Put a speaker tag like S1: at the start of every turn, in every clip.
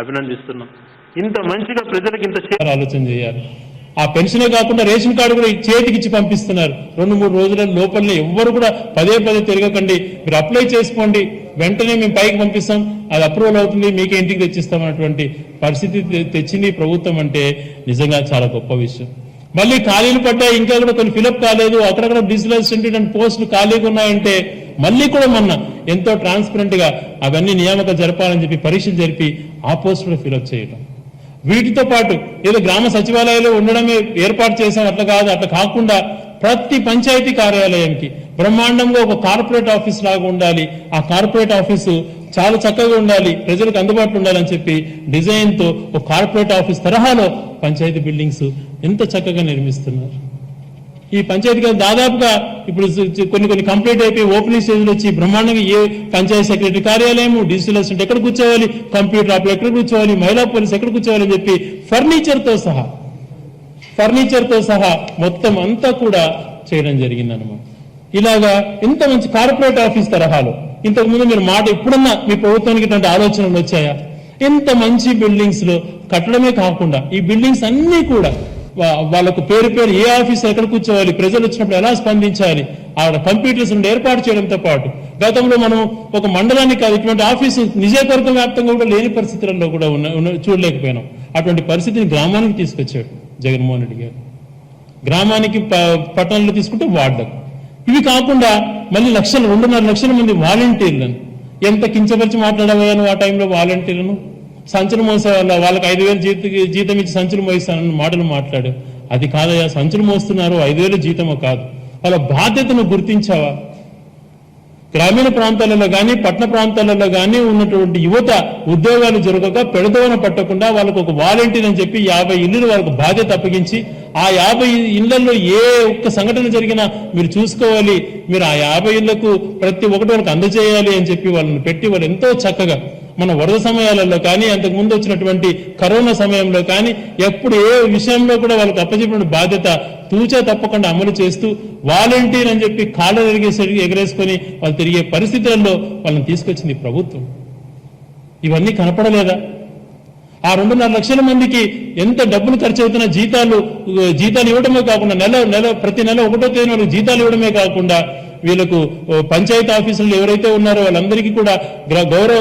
S1: అభినందిస్తున్నాం. ఇంత మంచిగా ప్రజలకు ఇంత
S2: ఆలోచన చేయాలి. ఆ పెన్షనే కాకుండా రేషన్ కార్డు కూడా చేతికి ఇచ్చి పంపిస్తున్నారు. 2-3 రోజుల లోపలనే ఎవ్వరు కూడా పదే తిరగకండి, మీరు అప్లై చేసుకోండి, వెంటనే మేము పైకి పంపిస్తాం, అది అప్రూవల్ అవుతుంది, మీకే ఇంటికి తెచ్చిస్తాం అన్నటువంటి పరిస్థితి తెచ్చింది ప్రభుత్వం. అంటే నిజంగా చాలా గొప్ప విషయం. మళ్ళీ ఖాళీలు పడ్డాయి, ఇంకా కూడా కొన్ని ఫిలప్ కాలేదు, అక్కడక్కడ డిజిటల్ అసిస్టెంట్ అండ్ పోస్టులు ఖాళీగా ఉన్నాయంటే మళ్ళీ కూడా మొన్న ఎంతో ట్రాన్స్పరెంట్ గా అవన్నీ నియామకాలు జరపాలని చెప్పి పరీక్షలు జరిపి ఆ పోస్టులు ఫిలప్ చేయడం. వీటితో పాటు ఏదో గ్రామ సచివాలయాలు ఉండడమే ఏర్పాటు చేశాం, అట్లా కాదు. అట్లా కాకుండా ప్రతి పంచాయతీ కార్యాలయానికి బ్రహ్మాండంగా ఒక కార్పొరేట్ ఆఫీస్ లాగా ఉండాలి. ఆ కార్పొరేట్ ఆఫీసు చాలా చక్కగా ఉండాలి, ప్రజలకు అందుబాటులో ఉండాలని చెప్పి డిజైన్ తో ఒక కార్పొరేట్ ఆఫీస్ తరహాలో పంచాయతీ బిల్డింగ్స్ ఎంత చక్కగా నిర్మిస్తున్నారు. ఈ పంచాయతీ దాదాపుగా ఇప్పుడు కొన్ని కంప్లీట్ అయిపోయి ఓపెనింగ్ స్టేజ్ లో వచ్చి బ్రహ్మాండంగా ఏ పంచాయతీ సెక్రటరీ కార్యాలయం, డిజిటల్ అసిస్టెంట్ ఎక్కడ కూర్చోవాలి, కంప్యూటర్ ఆపరేటర్ ఎక్కడ కూర్చోవాలి, మహిళా పోలీస్ ఎక్కడ కూర్చోవాలి అని చెప్పి ఫర్నిచర్ తో సహా మొత్తం అంతా కూడా చేయడం జరిగిందన్నమాట. ఇలాగా ఇంత మంచి కార్పొరేట్ ఆఫీస్ తరహాలో ఇంతకుముందు మీరు ఎప్పుడన్నా మీ ప్రభుత్వానికి ఇట్లాంటి ఆలోచనలు వచ్చాయా? ఇంత మంచి బిల్డింగ్స్ లో కట్టడమే కాకుండా ఈ బిల్డింగ్స్ అన్ని కూడా వాళ్ళకు పేరు ఏ ఆఫీస్ ఎక్కడ కూర్చోవాలి, ప్రజలు వచ్చినప్పుడు ఎలా స్పందించాలి, ఆడ కంప్యూటర్స్ ఏర్పాటు చేయడంతో పాటు గతంలో మనం ఒక మండలానికి కాదు ఇటువంటి ఆఫీసు నియోజకవర్గ వ్యాప్తంగా కూడా లేని పరిస్థితులలో కూడా చూడలేకపోయినాం. అటువంటి పరిస్థితిని గ్రామానికి తీసుకొచ్చాడు జగన్మోహన్ రెడ్డి గారు. గ్రామానికి పట్టణంలో తీసుకుంటే వార్డుకు. ఇవి కాకుండా మళ్ళీ 2.5 లక్షల మంది వాలంటీర్లను ఎంత కించపరిచి మాట్లాడబోయాను ఆ టైంలో. వాలంటీర్లను సంచులు మోసే వాళ్ళకి 5,000 జీతం ఇచ్చి సంచులు మోయిస్తానన్న మాటలు మాట్లాడు. అది కాదయా, సంచులు మోస్తున్నారు, 5,000 జీతమో కాదు. వాళ్ళ బాధ్యతను గుర్తించావా? గ్రామీణ ప్రాంతాలలో కానీ పట్టణ ప్రాంతాలలో కానీ ఉన్నటువంటి యువత ఉద్యోగాలు జరగక పెడదోన పట్టకుండా వాళ్ళకు ఒక వాలంటీర్ అని చెప్పి 50 ఇళ్లు వాళ్ళకు బాధ్యత అప్పగించి ఆ 50 ఇళ్లలో ఏ ఒక్క సంఘటన జరిగినా మీరు చూసుకోవాలి, మీరు ఆ 50 ఇళ్లకు ప్రతి ఒక్కటి వాళ్ళకి అందజేయాలి అని చెప్పి వాళ్ళని పెట్టి వాళ్ళు ఎంతో చక్కగా మన వరద సమయాలలో కానీ అంతకు ముందు వచ్చినటువంటి కరోనా సమయంలో కానీ ఎప్పుడు ఏ విషయంలో కూడా వాళ్ళకి అప్పచెప్పిన బాధ్యత తూచా తప్పకుండా అమలు చేస్తూ వాలంటీర్ అని చెప్పి కాళ్ళ ఎగరేసుకొని వాళ్ళు తిరిగే పరిస్థితుల్లో వాళ్ళని తీసుకొచ్చింది ప్రభుత్వం. ఇవన్నీ కనపడలేదా? ఆ 2.5 లక్షల మందికి ఎంత డబ్బులు ఖర్చు అవుతున్న జీతాలు ఇవ్వడమే కాకుండా ప్రతి నెల 1వ తేదీ వాళ్ళకి జీతాలు ఇవ్వడమే కాకుండా వీళ్ళకు పంచాయతీ ఆఫీసులు ఎవరైతే ఉన్నారో వాళ్ళందరికీ కూడా గౌరవ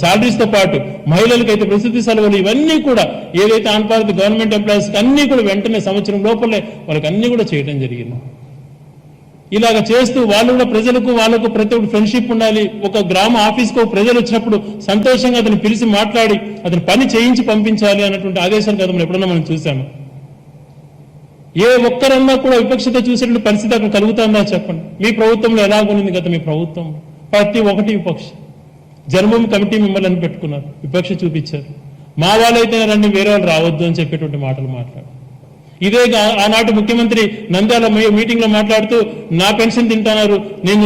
S2: శాలరీస్ తో పాటు మహిళలకైతే ప్రసిద్ధి సెలవులు ఇవన్నీ కూడా ఏదైతే ఆన్పార్ట్ గవర్నమెంట్ ఎంప్లాయీస్ అన్ని కూడా వెంటనే సంవత్సరం లోపలే వాళ్ళకి అన్ని కూడా చేయడం జరిగింది. ఇలాగ చేస్తూ వాళ్ళు కూడా వాళ్ళకు ప్రతి ఒక్కటి ఫ్రెండ్షిప్ ఉండాలి. ఒక గ్రామ ఆఫీస్కు ప్రజలు వచ్చినప్పుడు సంతోషంగా అతను పిలిచి మాట్లాడి అతను పని చేయించి పంపించాలి అన్నటువంటి ఆదేశాలు కదా మనం ఎప్పుడన్నా మనం చూసాము. ఏ ఒక్కరన్నా కూడా విపక్షత చూసేటువంటి పరిస్థితి అక్కడ కలుగుతుందా చెప్పండి? మీ ప్రభుత్వంలో ఎలాగుంది గత మీ ప్రభుత్వం? ప్రతి ఒక్కటి విపక్ష. జన్మభూమి కమిటీ మిమ్మల్ని అని పెట్టుకున్నారు, విపక్ష చూపించారు. మా వాళ్ళైతే రండి, వేరే వాళ్ళు రావద్దు అని చెప్పేటువంటి మాటలు మాట్లాడు. ఇదే ఆనాటి ముఖ్యమంత్రి నంద్యాల మీటింగ్ లో మాట్లాడుతూ నా పెన్షన్ తింటున్నారు, నేను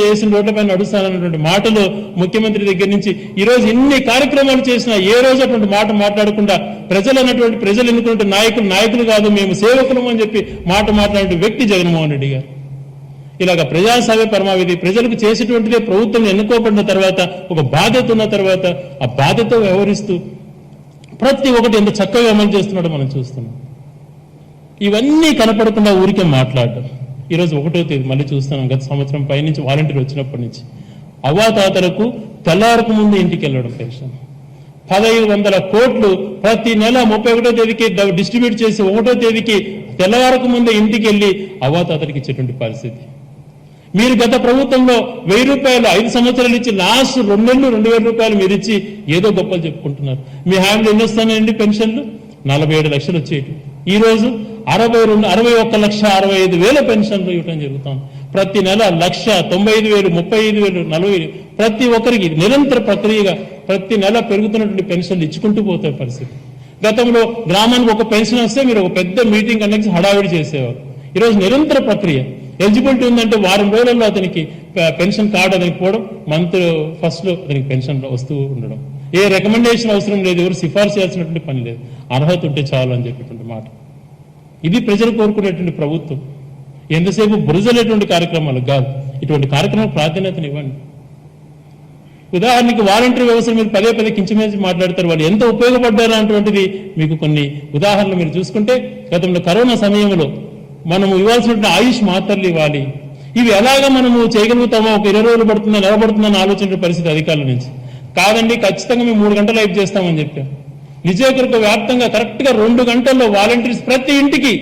S2: వేసిన రోడ్లపైన నడుస్తానన్నటువంటి మాటలు ముఖ్యమంత్రి దగ్గర నుంచి ఈ రోజు ఎన్ని కార్యక్రమాలు చేసినా ఏ రోజు అటువంటి మాట మాట్లాడకుండా ప్రజలు ఎన్నుకున్న నాయకులు కాదు, మేము సేవకులం అని చెప్పి మాట్లాడే వ్యక్తి జగన్మోహన్ రెడ్డి గారు. ఇలాగ ప్రజాసేవ పరమావధి ప్రజలకు చేసేటువంటిదే ప్రభుత్వం ఎన్నుకోబడిన తర్వాత ఒక బాధ్యత ఉన్న తర్వాత ఆ బాధ్యత వ్యవహరిస్తూ ప్రతి ఒక్కటి ఎంత చక్కగా అమలు చేస్తున్నాడో మనం చూస్తున్నాం. ఇవన్నీ కనపడకుండా ఊరికే మాట్లాడడం. ఈరోజు 1వ తేదీ మళ్ళీ చూస్తున్నాం, గత సంవత్సరం పైనుంచి వాలంటీర్ వచ్చినప్పటి నుంచి అవ్వాతాతలకు తెల్లారకు ముందు ఇంటికి వెళ్ళడం పెన్షన్ 1,500 కోట్లు ప్రతి నెల 31వ తేదీకి డిస్ట్రిబ్యూట్ చేసి 1వ తేదీకి తెల్లవారకు ముందే ఇంటికి వెళ్ళి అవ్వాతాతలకు ఇచ్చేటువంటి పరిస్థితి. మీరు గత ప్రభుత్వంలో 1,000 రూపాయలు 5 సంవత్సరాలు ఇచ్చి లాస్ట్ 2 నెలలు 2,000 రూపాయలు మీరు ఇచ్చి ఏదో గొప్పలు చెప్పుకుంటున్నారు. మీ హ్యామ్లో ఎన్ని వస్తానండి పెన్షన్లు? 47 లక్షలు వచ్చేటి. ఈ రోజు 61,65,000 పెన్షన్లు ఇవ్వడం జరుగుతాం. ప్రతి నెల 1,95,000, 35,000, 40,000 ప్రతి ఒక్కరికి నిరంతర ప్రక్రియగా ప్రతి నెల పెరుగుతున్నటువంటి పెన్షన్లు ఇచ్చుకుంటూ పోతే పరిస్థితి. గతంలో గ్రామానికి ఒక పెన్షన్ వస్తే మీరు ఒక పెద్ద మీటింగ్ కండక్ట్ హడావిడి చేసేవారు. ఈరోజు నిరంతర ప్రక్రియ. ఎలిజిబిలిటీ ఉందంటే వారం రోజుల్లో అతనికి పెన్షన్ కార్డు అతనికి పోవడం, మంత్ ఫస్ట్ లో అతనికి పెన్షన్ వస్తూ ఉండడం. ఏ రికమెండేషన్ అవసరం లేదు, ఎవరు సిఫార్సు చేయాల్సినటువంటి పని లేదు, అర్హత ఉంటే చాలు అని చెప్పేటువంటి మాట. ఇది ప్రజలు కోరుకునేటువంటి ప్రభుత్వం. ఎంతసేపు బురజలేటువంటి కార్యక్రమాలు కాదు, ఇటువంటి కార్యక్రమాలకు ప్రాధాన్యతనివ్వండి. ఉదాహరణకి వాలంటీర్ వ్యవస్థ మీరు పదే పదే కించమేసి మాట్లాడతారు, వాళ్ళు ఎంత ఉపయోగపడ్డారు అటువంటిది మీకు కొన్ని ఉదాహరణలు మీరు చూసుకుంటే, గతంలో కరోనా సమయంలో మనము ఇవ్వాల్సినటువంటి ఆయుష్ మాత్రలు ఇవ్వాలి, ఇవి ఎలాగా మనము చేయగలుగుతామో, ఒక 20 రోజులు పడుతుందా నిలబడుతుందని ఆలోచించే పరిస్థితి అధికారుల నుంచి. కాదండి, ఖచ్చితంగా మేము 3 గంటలు లైవ్ చేస్తామని చెప్పాం. నిజాకరణ వ్యాప్తంగా కరెక్ట్గా 2 గంటల్లో వాలంటీర్స్ ప్రతి ఇంటికి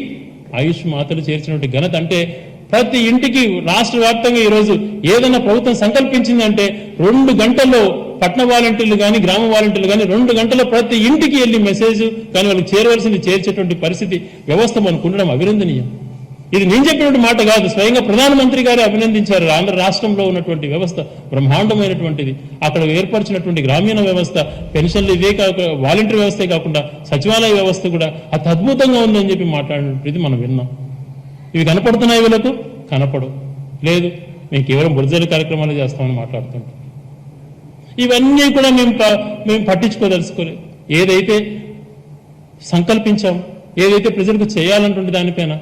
S2: ఆయుష్ మాత్రలు చేర్చినటువంటి ఘనత. అంటే ప్రతి ఇంటికి రాష్ట్ర వ్యాప్తంగా ఈరోజు ఏదైనా ప్రభుత్వం సంకల్పించిందంటే 2 గంటల్లో పట్టణ వాలంటీర్లు కానీ గ్రామ వాలంటీర్లు కానీ 2 గంటల్లో ప్రతి ఇంటికి వెళ్ళి మెసేజ్ కానీ వాళ్ళకి చేరవలసింది చేర్చేటువంటి పరిస్థితి వ్యవస్థ మనకు ఉండడం అభినందనీయం. ఇది నేను చెప్పినటువంటి మాట కాదు, స్వయంగా ప్రధానమంత్రి గారే అభినందించారు. ఆంధ్ర రాష్ట్రంలో ఉన్నటువంటి వ్యవస్థ బ్రహ్మాండమైనటువంటిది. అక్కడ ఏర్పరిచినటువంటి గ్రామీణ వ్యవస్థ, పెన్షన్లు ఇవే కాక వాలంటీర్ వ్యవస్థే కాకుండా సచివాలయ వ్యవస్థ కూడా అతి అద్భుతంగా ఉందని చెప్పి మాట్లాడినటువంటిది మనం విన్నాం. ఇవి కనపడుతున్నాయి, వీళ్ళకు కనపడవు. లేదు, మేము కేవలం బురజల కార్యక్రమాలు చేస్తామని మాట్లాడుతుంటాం. ఇవన్నీ కూడా మేము పట్టించుకోదలుచుకోలేదు. ఏదైతే సంకల్పించాం, ఏదైతే ప్రజలకు చేయాలన్నటువంటి దానిపైన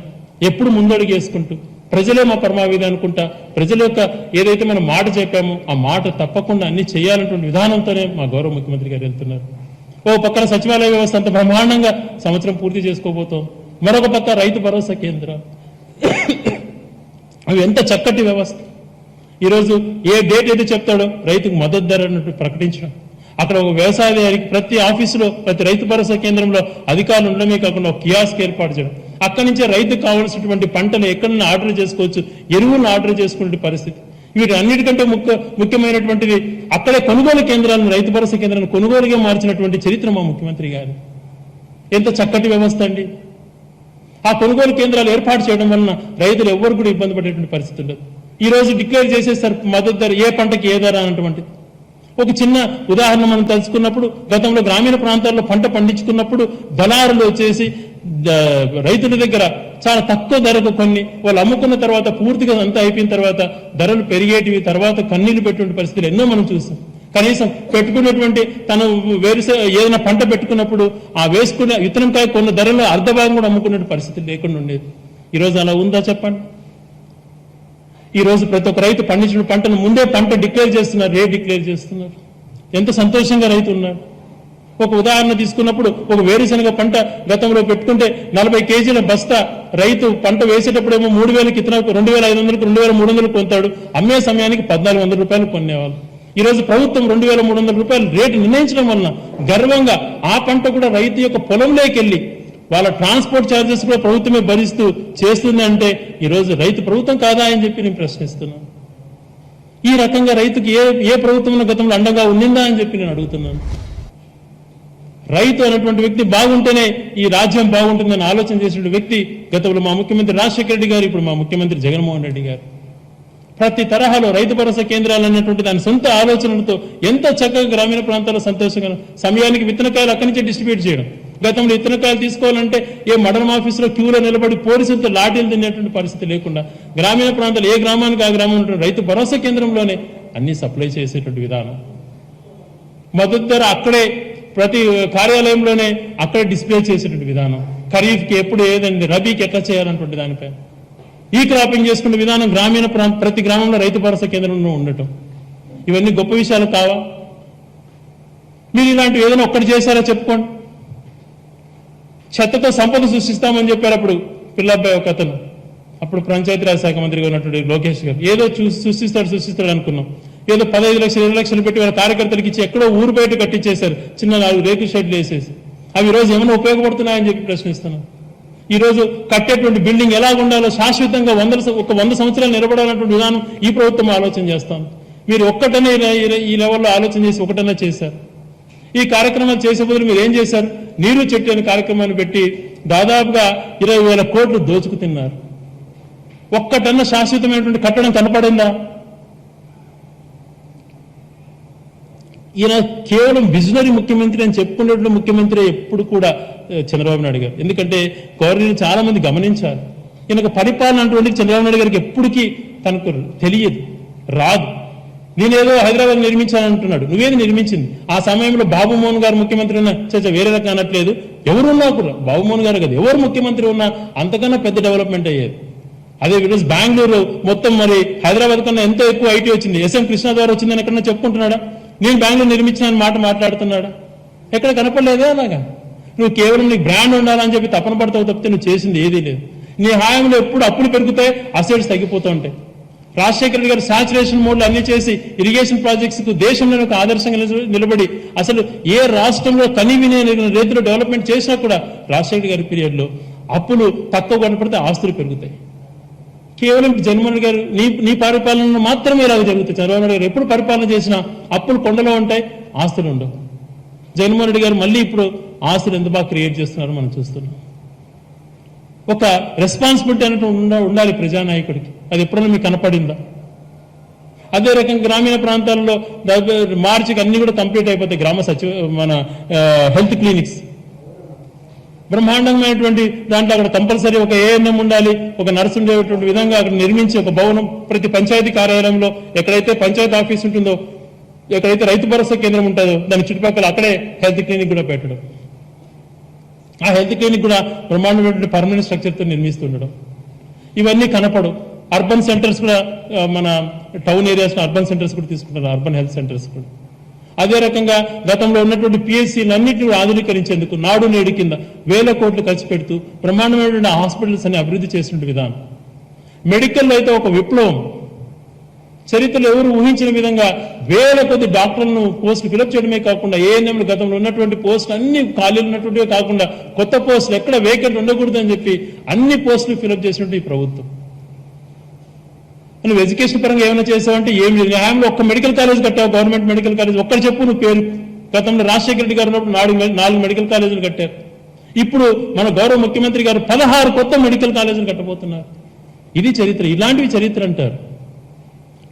S2: ఎప్పుడు ముందడుగు వేసుకుంటూ ప్రజలే మా పరమావిధి అనుకుంటా, ప్రజల యొక్క ఏదైతే మనం మాట చెప్పామో ఆ మాట తప్పకుండా అన్ని చేయాలన్నటువంటి విధానంతోనే మా గౌరవ ముఖ్యమంత్రి గారు వెళ్తున్నారు. ఓ పక్కన సచివాలయ వ్యవస్థ అంత బ్రహ్మాండంగా సంవత్సరం పూర్తి చేసుకోబోతాం, మరొక పక్క రైతు భరోసా కేంద్రం, అవి ఎంత చక్కటి వ్యవస్థ. ఈరోజు ఏ డేట్ అయితే చెప్తాడో రైతుకు మద్దతు ధర అన్నట్టు ప్రకటించడం, అక్కడ ఒక వ్యవసాయానికి ప్రతి ఆఫీసులో ప్రతి రైతు భరోసా కేంద్రంలో అధికారులు ఉండడమే కాకుండా ఒక కియాస్క్ ఏర్పాటు చేయడం, అక్కడి నుంచే రైతుకు కావాల్సినటువంటి పంటలు ఎక్కడైనా ఆర్డర్ చేసుకోవచ్చు, ఎరువులను ఆర్డర్ చేసుకునే పరిస్థితి. వీటి అన్నిటికంటే ముఖ్యమైనటువంటిది అక్కడే కొనుగోలు కేంద్రాలను, రైతు భరోసా కేంద్రాలను కొనుగోలుగా మార్చినటువంటి చరిత్ర మా ముఖ్యమంత్రి గారు. ఎంత చక్కటి వ్యవస్థ అండి. ఆ కొనుగోలు కేంద్రాలు ఏర్పాటు చేయడం వలన రైతులు ఎవ్వరు కూడా ఇబ్బంది పడేటువంటి పరిస్థితి ఉండదు. ఈ రోజు డిక్లేర్ చేసేస్తారు మద్దతు ధర, ఏ పంటకి ఏ ధర అన్నటువంటిది. ఒక చిన్న ఉదాహరణ మనం తెలుసుకున్నప్పుడు, గతంలో గ్రామీణ ప్రాంతాల్లో పంట పండించుకున్నప్పుడు దళారులు వచ్చేసి రైతుల దగ్గర చాలా తక్కువ ధరకు కొన్ని వాళ్ళు అమ్ముకున్న తర్వాత పూర్తిగా అంతా అయిపోయిన తర్వాత ధరలు పెరిగేటివి, తర్వాత కన్నీళ్లు పెట్టే పరిస్థితులు ఎన్నో మనం చూస్తాం. కనీసం పెట్టుకున్నటువంటి తను ఏదైనా పంట పెట్టుకున్నప్పుడు ఆ వేసుకునే విత్తనంకాయ కొన్న ధరలో అర్ధ భాగం కూడా అమ్ముకునే పరిస్థితి లేకుండా ఉండేది. ఈరోజు అలా ఉందా చెప్పండి? ఈరోజు ప్రతి ఒక్క రైతు పండించిన పంటను ముందే పంట డిక్లేర్ చేస్తున్నారు, రేట్ డిక్లేర్ చేస్తున్నారు. ఎంత సంతోషంగా రైతు ఉన్నాడు. ఒక ఉదాహరణ తీసుకున్నప్పుడు ఒక వేరుశనగ పంట గతంలో పెట్టుకుంటే 40 కేజీల బస్తా రైతు పంట వేసేటప్పుడేమో 3,000కి ఇతను 2,500కి 2,300కి కొంటాడు, అమ్మే సమయానికి 1,400 రూపాయలు కొనేవాళ్ళు. ఈ రోజు ప్రభుత్వం 2,300 రూపాయలు రేటు నిర్ణయించడం వలన గర్వంగా ఆ పంట కూడా రైతు యొక్క పొలంలోకి వెళ్ళి వాళ్ళ ట్రాన్స్పోర్ట్ ఛార్జెస్ కూడా ప్రభుత్వమే భరిస్తూ చేస్తుంది. అంటే ఈరోజు రైతు ప్రభుత్వం కాదా అని చెప్పి నేను ప్రశ్నిస్తున్నాను. ఈ రకంగా రైతుకి ఏ ప్రభుత్వం గతంలో అండగా ఉండిందా అని చెప్పి నేను అడుగుతున్నాను. రైతు అనేటువంటి వ్యక్తి బాగుంటేనే ఈ రాజ్యం బాగుంటుందని ఆలోచన చేసిన వ్యక్తి గతంలో మా ముఖ్యమంత్రి రాజశేఖర రెడ్డి గారు, ఇప్పుడు మా ముఖ్యమంత్రి జగన్మోహన్ రెడ్డి గారు. ప్రతి తరహాలో రైతు భరోసా కేంద్రాలు అన్నటువంటి దాని సొంత ఆలోచనలతో ఎంతో చక్కగా గ్రామీణ ప్రాంతాల్లో సంతోషంగా సమయానికి విత్తనకాయలు అక్కడి నుంచే డిస్ట్రిబ్యూట్ చేయడం. గతంలో విత్తనకాయలు తీసుకోవాలంటే ఏ మండలం ఆఫీసులో క్యూలో నిలబడి పోలీసులతో లాఠీలు తినేటువంటి పరిస్థితి లేకుండా గ్రామీణ ప్రాంతాలు ఏ గ్రామానికి ఆ గ్రామం రైతు భరోసా కేంద్రంలోనే అన్ని సప్లై చేసేటువంటి విధానం. మద్దతు ధర అక్కడే ప్రతి కార్యాలయంలోనే అక్కడే డిస్ప్లే చేసేటువంటి విధానం. ఖరీఫ్కి ఎప్పుడు ఏదండి, రబీకి ఎట్లా చేయాలన్నటువంటి దానిపై ఈ క్రాపింగ్ చేసుకునే విధానం గ్రామీణ ప్రతి గ్రామంలో రైతు భరోసా కేంద్రంలో ఉండటం, ఇవన్నీ గొప్ప విషయాలు కావా? మీరు ఇలాంటివి ఏదైనా ఒక్కటి చేశారా చెప్పుకోండి. చెత్తతో సంపద సృష్టిస్తామని చెప్పారు అప్పుడు పిల్లబ్బాయి ఒక అతను, అప్పుడు పంచాయతీరాజ్ శాఖ మంత్రిగా ఉన్నటువంటి లోకేష్ గారు. ఏదో సృష్టిస్తాడు అనుకున్నాం. ఏదో 15 లక్షలు 20 లక్షలు పెట్టి వాళ్ళ కార్యకర్తలకు ఇచ్చి ఎక్కడో ఊరు బయట కట్టించేశారు, చిన్న 4 రేకు షెడ్లు వేసేసి. అవి ఈ రోజు ఏమైనా ఉపయోగపడుతున్నాయని చెప్పి ప్రశ్నిస్తున్నాం. ఈ రోజు కట్టేటువంటి బిల్డింగ్ ఎలా ఉండాలో శాశ్వతంగా 100 సంవత్సరాలు నిలబడాలన్నటువంటి విధానం ఈ ప్రభుత్వం ఆలోచన చేస్తాం. మీరు ఒక్కటనే ఈ లెవెల్లో ఆలోచన చేసి ఒకటన్నా చేశారు. ఈ కార్యక్రమాలు చేసే బదులు మీరు ఏం చేశారు? నీరు చెట్టు అనే కార్యక్రమాన్ని పెట్టి దాదాపుగా 20,000 కోట్లు దోచుకు తిన్నారు. ఒక్కటన్నా శాశ్వతమైనటువంటి కట్టడం కనపడిందా? ఈయన కేవలం విజనరీ ముఖ్యమంత్రి అని చెప్పుకునేటువంటి ముఖ్యమంత్రి ఎప్పుడు కూడా చంద్రబాబు నాయుడు గారు. ఎందుకంటే గవర్నర్ చాలా మంది గమనించారు. ఈయనకు పరిపాలన అటువంటి చంద్రబాబు నాయుడు గారికి ఎప్పటికీ తనకు తెలియదు, రాదు. నేనేదో హైదరాబాద్ నిర్మించానంటున్నాడు. నువ్వేది నిర్మించింది? ఆ సమయంలో బాబుమోహన్ గారు ముఖ్యమంత్రి ఉన్నా వేరే రకం అనట్లేదు, ఎవరున్నా కూడా బాబుమోహన్ గారు కదా, ఎవరు ముఖ్యమంత్రి ఉన్నా అంతకన్నా పెద్ద డెవలప్మెంట్ అయ్యేది. అదే ఈరోజు బెంగళూరు మొత్తం మరి హైదరాబాద్ కన్నా ఎంతో ఎక్కువ ఐటీ వచ్చింది. ఎస్ఎం కృష్ణ ద్వారా వచ్చిందని ఎక్కడన్నా చెప్పుకుంటున్నాడా? నేను బెంగళూరు నిర్మించిన మాట మాట్లాడుతున్నాడా? ఎక్కడ కనపడలేదే అలాగా. నువ్వు కేవలం నీ బ్రాండ్ ఉండాలని చెప్పి తపన పడతావు తప్పితే నువ్వు చేసింది ఏదీ లేదు. నీ హాయంలో ఎప్పుడు అప్పులు పెరుగుతాయి, అసెట్స్ తగ్గిపోతూ ఉంటాయి. రాజశేఖర రెడ్డి గారు సాచురేషన్ మోడ్లో అన్ని చేసి ఇరిగేషన్ ప్రాజెక్ట్స్ కు దేశంలోనే ఒక ఆదర్శంగా నిలబడి అసలు ఏ రాష్ట్రంలో కనివినే రీతిలో డెవలప్మెంట్ చేసినా కూడా రాజశేఖర గారి పీరియడ్లో అప్పులు తక్కువ కనపడితే ఆస్తులు పెరుగుతాయి. కేవలం జగన్మోహన్ రెడ్డి గారు నీ పరిపాలనలో మాత్రమే ఇలాగ జరుగుతాయి. చంద్రబాబు నాయుడు గారు ఎప్పుడు పరిపాలన చేసినా అప్పులు కొండలో ఉంటాయి, ఆస్తులు ఉండవు. జగన్మోహన్ రెడ్డి గారు మళ్ళీ ఇప్పుడు ఆస్తులు ఎంత బాగా క్రియేట్ చేస్తున్నారో మనం చూస్తున్నాం. ఒక రెస్పాన్సిబిలిటీ అన్నట్టు ఉండాలి ప్రజానాయకుడికి. అది ఎప్పుడైనా మీకు కనపడిందా? అదే రకంగా గ్రామీణ ప్రాంతాల్లో మార్చికి అన్ని కూడా కంప్లీట్ అయిపోతాయి. మన హెల్త్ క్లినిక్స్ బ్రహ్మాండమైనటువంటి దాంట్లో అక్కడ కంపల్సరీ ఒక ఏఎన్ఎం ఉండాలి, ఒక నర్సు ఉండేటువంటి విధంగా అక్కడ నిర్మించి ఒక భవనం ప్రతి పంచాయతీ కార్యాలయంలో ఎక్కడైతే పంచాయతీ ఆఫీస్ ఉంటుందో, ఎక్కడైతే రైతు భరోసా కేంద్రం ఉంటుందో దాని చుట్టుపక్కల అక్కడే హెల్త్ క్లినిక్ కూడా పెట్టడం. ఆ హెల్త్ క్లినిక్ కూడా బ్రహ్మాండమైనటువంటి పర్మనెంట్ స్ట్రక్చర్తో నిర్మిస్తుండడం. ఇవన్నీ కనపడు. అర్బన్ సెంటర్స్ కూడా మన టౌన్ ఏరియాస్లో అర్బన్ సెంటర్స్ కూడా తీసుకుంటున్నారు, అర్బన్ హెల్త్ సెంటర్స్ కూడా. అదే రకంగా గతంలో ఉన్నటువంటి పిహెచ్సిలన్నింటినీ కూడా ఆధునీకరించేందుకు నాడు నేడు కింద 1000 కోట్లు ఖర్చు పెడుతూ బ్రహ్మాండమైనటువంటి హాస్పిటల్స్ అన్ని అభివృద్ధి చేసిన విధానం. మెడికల్లో అయితే ఒక విప్లవం. చరిత్రలో ఎవరు ఊహించిన విధంగా 1000 కొద్ది డాక్టర్లను పోస్టులు ఫిలప్ చేయడమే కాకుండా ఏఎన్ఎంలు గతంలో ఉన్నటువంటి పోస్టులు అన్ని ఖాళీలు ఉన్నటువంటివే కాకుండా కొత్త పోస్టులు ఎక్కడ వేకెంట్ ఉండకూడదని చెప్పి అన్ని పోస్టులు ఫిలప్ చేసినట్టు ఈ ప్రభుత్వం. నువ్వు ఎడ్యుకేషన్ పరంగా ఏమైనా చేసావంటే ఏం లేదు. న్యాయంలో ఒక్క మెడికల్ కాలేజ్ కట్టావు, గవర్నమెంట్ మెడికల్ కాలేజ్ ఒక్కటి చెప్పు నువ్వు పేరు. గతంలో రాజశేఖర రెడ్డి గారు ఉన్నప్పుడు 4 మెడికల్ కాలేజీలు కట్టారు. ఇప్పుడు మన గౌరవ ముఖ్యమంత్రి గారు 16 కొత్త మెడికల్ కాలేజీలు కట్టబోతున్నారు. ఇది చరిత్ర. ఇలాంటివి చరిత్ర అంటారు.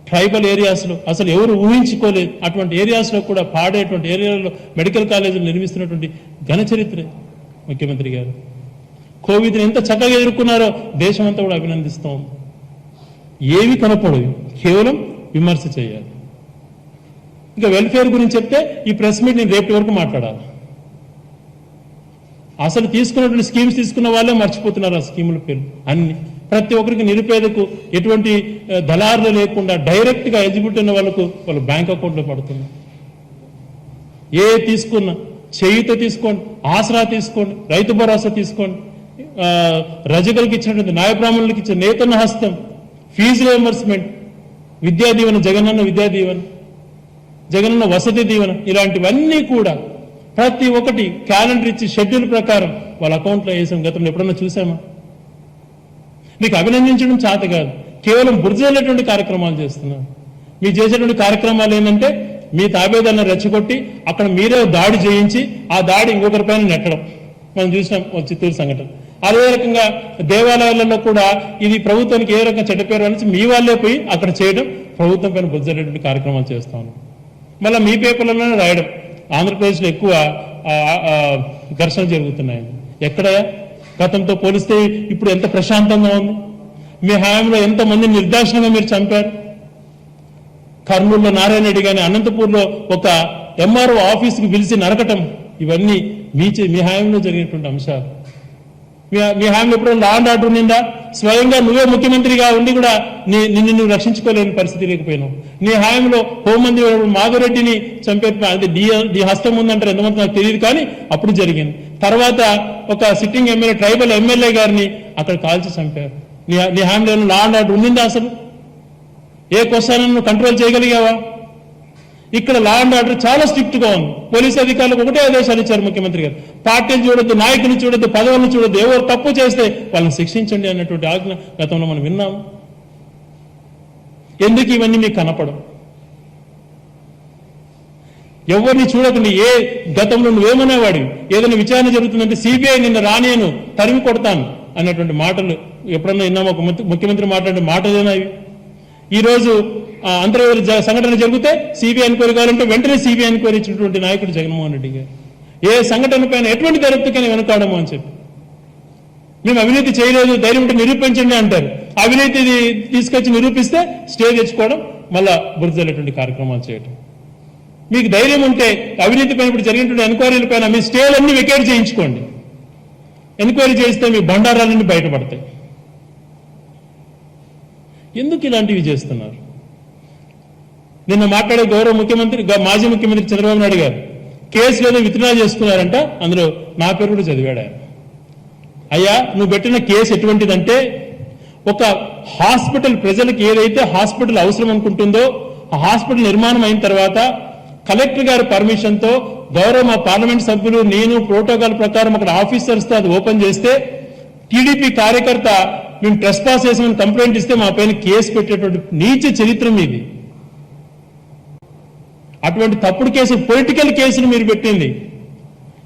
S2: ట్రైబల్ ఏరియాస్లో అసలు ఎవరు ఊహించుకోలేదు అటువంటి ఏరియాస్లో కూడా పాడేటువంటి ఏరియాలో మెడికల్ కాలేజీలు నిర్మిస్తున్నటువంటి ఘన చరిత్ర ముఖ్యమంత్రి గారు. కోవిడ్ని ఎంత చక్కగా ఎదుర్కొన్నారో దేశమంతా కూడా అభినందిస్తాం. ఏవి కనపడవు, కేవలం విమర్శ చేయాలి. ఇంకా వెల్ఫేర్ గురించి చెప్తే ఈ ప్రెస్ మీట్ నేను రేపటి వరకు మాట్లాడాలి. అసలు తీసుకున్నటువంటి స్కీమ్స్ తీసుకున్న వాళ్ళే మర్చిపోతున్నారు ఆ స్కీముల పేరు అన్ని. ప్రతి ఒక్కరికి నిరుపేదకు ఎటువంటి దళారులు లేకుండా డైరెక్ట్గా ఎలిజిబిలిటీ ఉన్న వాళ్ళకు వాళ్ళ బ్యాంక్ అకౌంట్లో పడుతుంది. ఏ తీసుకున్నా చేయుత తీసుకోండి, ఆసరా తీసుకోండి, రైతు భరోసా తీసుకోండి, రజకులకు ఇచ్చినటువంటి న్యాయబ్రాహ్మణులకు ఇచ్చిన నేతన్న హస్తం, ఫీజు రియంబర్స్మెంట్, విద్యా దీవెన, జగనన్న విద్యా దీవెన, జగనన్న వసతి దీవెన, ఇలాంటివన్నీ కూడా ప్రతి ఒక్కటి క్యాలెండర్ ఇచ్చి షెడ్యూల్ ప్రకారం వాళ్ళ అకౌంట్లో వేసాం. గతంలో ఎప్పుడన్నా చూసామా? మీకు అభినందించడం చేత కాదు, కేవలం బురదలేటువంటి కార్యక్రమాలు చేస్తున్నారు. మీరు చేసేటువంటి కార్యక్రమాలు ఏంటంటే మీ తాబేదాన్ని రెచ్చగొట్టి అక్కడ మీరే దాడి చేయించి ఆ దాడి ఇంకొకరిపైన నెట్టడం మనం చూసినాం చిత్తూరు సంఘటన. అదే రకంగా దేవాలయాలలో కూడా ఇది ప్రభుత్వానికి ఏ రకంగా చెడ్డపేరు అనేసి మీ వాళ్ళే పోయి అక్కడ చేయడం, ప్రభుత్వం పైన బురదలేటువంటి కార్యక్రమాలు చేస్తాను. మళ్ళీ మీ పేపర్లలోనే రాయడం ఆంధ్రప్రదేశ్లో ఎక్కువ ఘర్షణలు జరుగుతున్నాయని. ఎక్కడ గతంతో పోలిస్తే ఇప్పుడు ఎంత ప్రశాంతంగా ఉంది. మీ హయాంలో ఎంతమంది నిర్దాక్షిణంగా మీరు చంపారు. కర్నూలులో నారాయణ రెడ్డి కానీ, అనంతపూర్లో ఒక ఎంఆర్ఓ ఆఫీస్కి పిలిచి నరకటం, ఇవన్నీ మీ హయాంలో జరిగినటువంటి అంశాలు. మీ హయాంలో ఎప్పుడో లా అండ్ ఆర్డర్ ఉండిందా? స్వయంగా నువ్వే ముఖ్యమంత్రిగా ఉండి కూడా నిన్ను నువ్వు రక్షించుకోలేని పరిస్థితి లేకపోయినావు. నీ హయాంలో హోంమంత్రి మాధవరెడ్డిని చంపే అది నీ హస్తం ఉందంటారు, ఎంతమంది నాకు తెలియదు, కానీ అప్పుడు జరిగింది. తర్వాత ఒక సిట్టింగ్ ఎమ్మెల్యే, ట్రైబల్ ఎమ్మెల్యే గారిని అక్కడ కాల్చి చంపారు. నీ హయాంలో లా అండ్ ఆర్డర్ ఉండిందా? అసలు ఏ క్వశ్చన్ కంట్రోల్ చేయగలిగావా? ఇక్కడ లా అండ్ ఆర్డర్ చాలా స్ట్రిక్ట్ గా ఉంది. పోలీసు అధికారులకు ఒకటే ఆదేశాలు ఇచ్చారు ముఖ్యమంత్రి గారు, పార్టీలు చూడొద్దు, నాయకులు చూడొద్దు, పదవులను చూడొద్దు, ఎవరు తప్పు చేస్తే వాళ్ళని శిక్షించండి అన్నటువంటి ఆజ్ఞ గతంలో మనం విన్నాము. ఎందుకు ఇవన్నీ మీకు కనపడవు? ఎవరిని చూడకండి. ఏ గతంలో నువ్వేమనేవాడివి, ఏదైనా విచారణ జరుగుతుందంటే సిబిఐ నిన్న రానియను, తరిమి కొడతాను అన్నటువంటి మాటలు ఎప్పుడన్నా విన్నామా? ఒక ముఖ్యమంత్రి మాట్లాడే మాటలేనా ఇవి? ఈరోజు అంతర్వేది సంఘటన జరిగితే సిబిఐ ఎంక్వైరీ కావాలంటే వెంటనే సిబిఐ ఎంక్వైరీ ఇచ్చినటువంటి నాయకుడు జగన్మోహన్ రెడ్డి గారు. ఏ సంఘటన పైన ఎటువంటి దర్యాప్తుకైనా వెనుకాడము అని చెప్పి, మేము అవినీతి చేయలేదు, ధైర్యం ఉంటే నిరూపించండి అంటారు. అవినీతి తీసుకొచ్చి నిరూపిస్తే స్టే తెచ్చుకోవడం, మళ్ళా బురదలేటువంటి కార్యక్రమాలు చేయటం. మీకు ధైర్యం ఉంటే అవినీతి పైన ఇప్పుడు జరిగినటువంటి ఎంక్వైరీల పైన మీ స్టేలన్నీ వెకేట్ చేయించుకోండి. ఎంక్వైరీ చేస్తే మీ బండారాలన్నీ బయటపడతాయి. ఎందుకు ఇలాంటివి చేస్తున్నారు? నిన్న మాట్లాడే గౌరవ ముఖ్యమంత్రి మాజీ ముఖ్యమంత్రి చంద్రబాబు నాయుడు గారు కేసు ఏదో విత్డ్రా చేసుకున్నారంట, అందులో నా పేరు కూడా చదివాడు ఆయన. అయ్యా, నువ్వు పెట్టిన కేసు ఎటువంటిదంటే, ఒక హాస్పిటల్ ప్రజలకు ఏదైతే హాస్పిటల్ అవసరం అనుకుంటుందో ఆ హాస్పిటల్ నిర్మాణం అయిన తర్వాత కలెక్టర్ గారి పర్మిషన్ తో గౌరవ మా పార్లమెంట్ సభ్యులు నేను ప్రోటోకాల్ ప్రకారం అక్కడ ఆఫీసర్స్ తో అది ఓపెన్ చేస్తే టీడీపీ కార్యకర్త మేము ట్రెస్పాస్ చేసామని కంప్లైంట్ ఇస్తే మా పైన కేసు పెట్టేటువంటి నీచ చరిత్ర మీది. అటువంటి తప్పుడు కేసులు, పొలిటికల్ కేసులు మీరు పెట్టింది.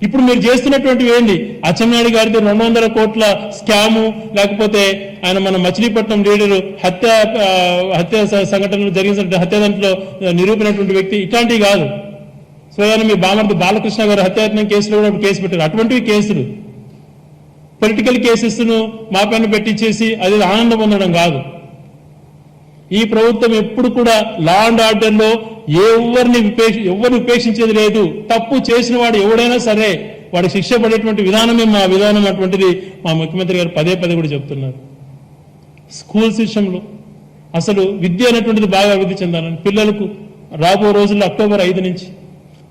S2: ఇప్పుడు మీరు చేస్తున్నటువంటివి ఏంటి? అచ్చెన్నాయుడు గారితో 200 కోట్ల స్కాము, లేకపోతే ఆయన మన మచిలీపట్నం లీడరు హత్య సంఘటనలు జరిగిన హత్య దాంట్లో నిరూపినటువంటి వ్యక్తి, ఇట్లాంటివి కాదు. స్వయాన్ని మీ బామర్ది బాలకృష్ణ గారు హత్యాయత్నం కేసులో కూడా కేసు పెట్టారు. అటువంటివి కేసులు, పొలిటికల్ కేసెస్ ను మా పైన పెట్టించేసి అది ఆనందం పొందడం కాదు. ఈ ప్రభుత్వం ఎప్పుడు కూడా లా అండ్ ఆర్డర్ లో ఎవరిని ఉపేక్షించేది లేదు. తప్పు చేసిన వాడు ఎవడైనా సరే వాడి శిక్ష పడేటువంటి విధానమే మా విధానం. అటువంటిది మా ముఖ్యమంత్రి గారు పదే పదే కూడా చెప్తున్నారు. స్కూల్ సిస్టంలో అసలు విద్య అనేటువంటిది బాగా అభివృద్ధి చెందాలని, పిల్లలకు రాబో రోజుల్లో అక్టోబర్ 5 నుంచి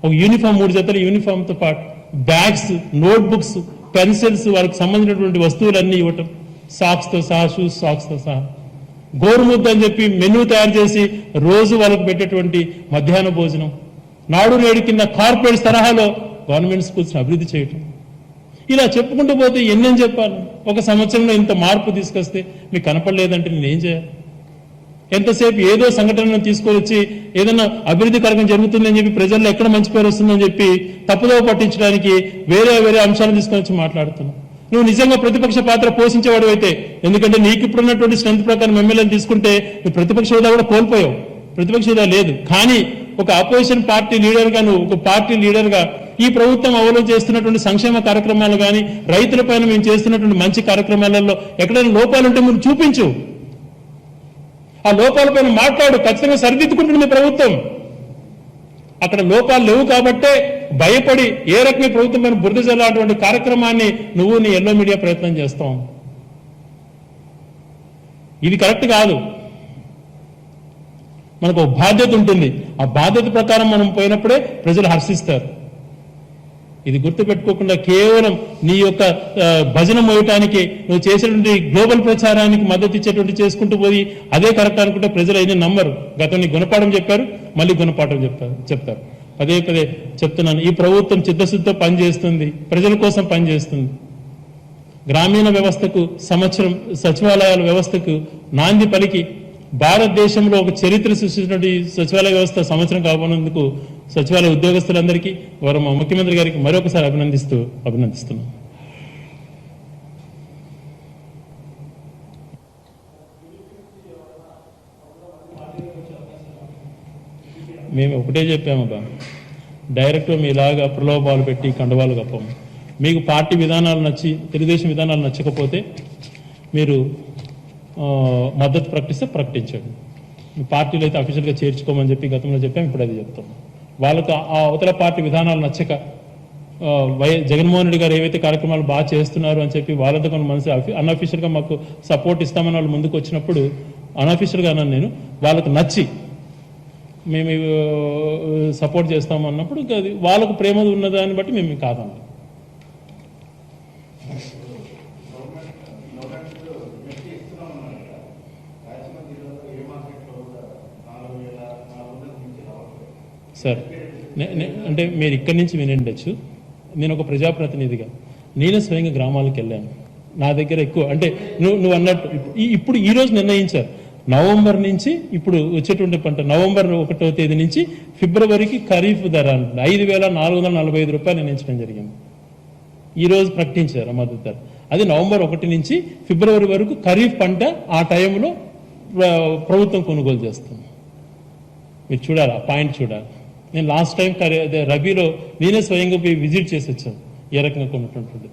S2: ఒక యూనిఫామ్, 3 జతల యూనిఫామ్తో పాటు బ్యాగ్స్, నోట్ బుక్స్, పెన్సిల్స్, వాళ్ళకి సంబంధించినటువంటి వస్తువులన్నీ ఇవ్వటం, సాక్స్తో సహా, షూస్ సాక్స్తో సహా. గోరుముద్ద అని చెప్పి మెనూ తయారు చేసి రోజు వాళ్ళకు పెట్టేటువంటి మధ్యాహ్న భోజనం, నాడు నేడు కింద కార్పొరేట్ తరహాలో గవర్నమెంట్ స్కూల్స్ అభివృద్ధి చేయటం. ఇలా చెప్పుకుంటూ పోతే ఎన్నేం చెప్పాలి? ఒక సంవత్సరంలో ఇంత మార్పు తీసుకొస్తే మీకు కనపడలేదంటే నేనేం చేయాలి? ఎంతసేపు ఏదో సంఘటనను తీసుకొచ్చి ఏదైనా అభివృద్ధి కార్యక్రమం జరుగుతుందని చెప్పి ప్రజల్లో ఎక్కడ మంచి పేరు వస్తుందని చెప్పి తప్పుదోవ పట్టించడానికి వేరే అంశాలను తీసుకొని వచ్చి మాట్లాడుతున్నావు. నువ్వు నిజంగా ప్రతిపక్ష పాత్ర పోషించేవాడు అయితే, ఎందుకంటే నీకు ఇప్పుడున్నటువంటి స్ట్రెంత్ ప్రకారం ఎమ్మెల్యేలు తీసుకుంటే నువ్వు ప్రతిపక్ష హోదా కూడా కోల్పోయావు, ప్రతిపక్ష హోదా లేదు. కానీ ఒక అపోజిషన్ పార్టీ లీడర్గా, నువ్వు ఒక పార్టీ లీడర్గా ఈ ప్రభుత్వం అమలు చేస్తున్నటువంటి సంక్షేమ కార్యక్రమాలు కానీ, రైతులపైన మేము చేస్తున్నటువంటి మంచి కార్యక్రమాలలో ఎక్కడైనా లోపాలుంటే మీరు చూపించు. ఆ లోపాలపైన మాట్లాడు, ఖచ్చితంగా సరిదిద్దుకుంటుంది ప్రభుత్వం. అక్కడ లోపాలు లేవు కాబట్టే భయపడి ఏ రకమైన ప్రభుత్వం పైన బురద జల్లాటువంటి కార్యక్రమాన్ని నువ్వు నీ ఎల్లో మీడియా ప్రయత్నం చేస్తావు. ఇది కరెక్ట్ కాదు. మనకు ఒక బాధ్యత ఉంటుంది. ఆ బాధ్యత ప్రకారం మనం పోయినప్పుడే ప్రజలు హర్షిస్తారు. ఇది గుర్తుపెట్టుకోకుండా కేవలం నీ యొక్క భజన మోయటానికి నువ్వు చేసేటువంటి గ్లోబల్ ప్రచారానికి మద్దతు ఇచ్చేటువంటి చేసుకుంటూ పోయి అదే కరెక్ట్ అనుకుంటే ప్రజలు అయితే నమ్మరు. గతంలో గుణపాఠం చెప్పారు, మళ్ళీ గుణపాఠం చెప్తారు. పదే పదే చెప్తున్నాను, ఈ ప్రభుత్వం చిత్తశుద్ధితో పనిచేస్తుంది, ప్రజల కోసం పనిచేస్తుంది. గ్రామీణ వ్యవస్థకు సంవత్సరం, సచివాలయాల వ్యవస్థకు నాంది పలికి భారతదేశంలో ఒక చరిత్ర సృష్టించినటువంటి సచివాలయ వ్యవస్థ సంవత్సరం కాబోనందుకు సచివాలయ ఉద్యోగస్తులందరికీ వారు మా ముఖ్యమంత్రి గారికి మరొకసారి అభినందిస్తున్నాం. మేము ఒకటే చెప్పామబ్బా, డైరెక్ట్గా మీలాగా ప్రలోభాలు పెట్టి కండవాలు కప్పము. మీకు పార్టీ విధానాలు నచ్చి, తెలుగుదేశం విధానాలు నచ్చకపోతే మీరు మద్దతు ప్రకటిస్తే ప్రకటించండి. పార్టీలు అయితే అఫీషియల్గా చేర్చుకోమని చెప్పి గతంలో చెప్పాము, ఇప్పుడు అది చెప్తాం. వాళ్ళకు ఆ అవతల పార్టీ విధానాలు నచ్చక జగన్మోహన్ రెడ్డి గారు ఏవైతే కార్యక్రమాలు బాగా చేస్తున్నారు అని చెప్పి వాళ్ళతో కొన్ని మనసు అన్అఫీషియల్గా మాకు సపోర్ట్ ఇస్తామని వాళ్ళు ముందుకు వచ్చినప్పుడు, అన్అఫీషియల్గా అన్నాను నేను, వాళ్ళకు నచ్చి మేము సపోర్ట్ చేస్తామన్నప్పుడు అది వాళ్ళకు ప్రేమ ఉన్నదాన్ని బట్టి మేము కాదన్నాం. సార్ అంటే మీరు ఇక్కడి నుంచి వినిండొచ్చు, నేను ఒక ప్రజాప్రతినిధిగా నేనే స్వయంగా గ్రామాలకు వెళ్ళాను. నా దగ్గర ఎక్కువ అంటే నువ్వు అన్నట్టు ఇప్పుడు ఈ రోజు నిర్ణయించారు, నవంబర్ నుంచి ఇప్పుడు వచ్చేటువంటి పంట నవంబర్ 1వ తేదీ నుంచి ఫిబ్రవరికి ఖరీఫ్ ధర 5,445 రూపాయలు నిర్ణయించడం జరిగింది. ఈ రోజు ప్రకటించారు మద్దతు ధర. అది నవంబర్ 1 నుంచి ఫిబ్రవరి వరకు ఖరీఫ్ పంట ఆ టైంలో ప్రభుత్వం కొనుగోలు చేస్తుంది. మీరు చూడాలి, ఆ పాయింట్ చూడాలి. నేను లాస్ట్ టైం రబీలో నేనే స్వయంగా పోయి విజిట్ చేసి వచ్చాను ఏ రకంగా కొన్నటువంటిది.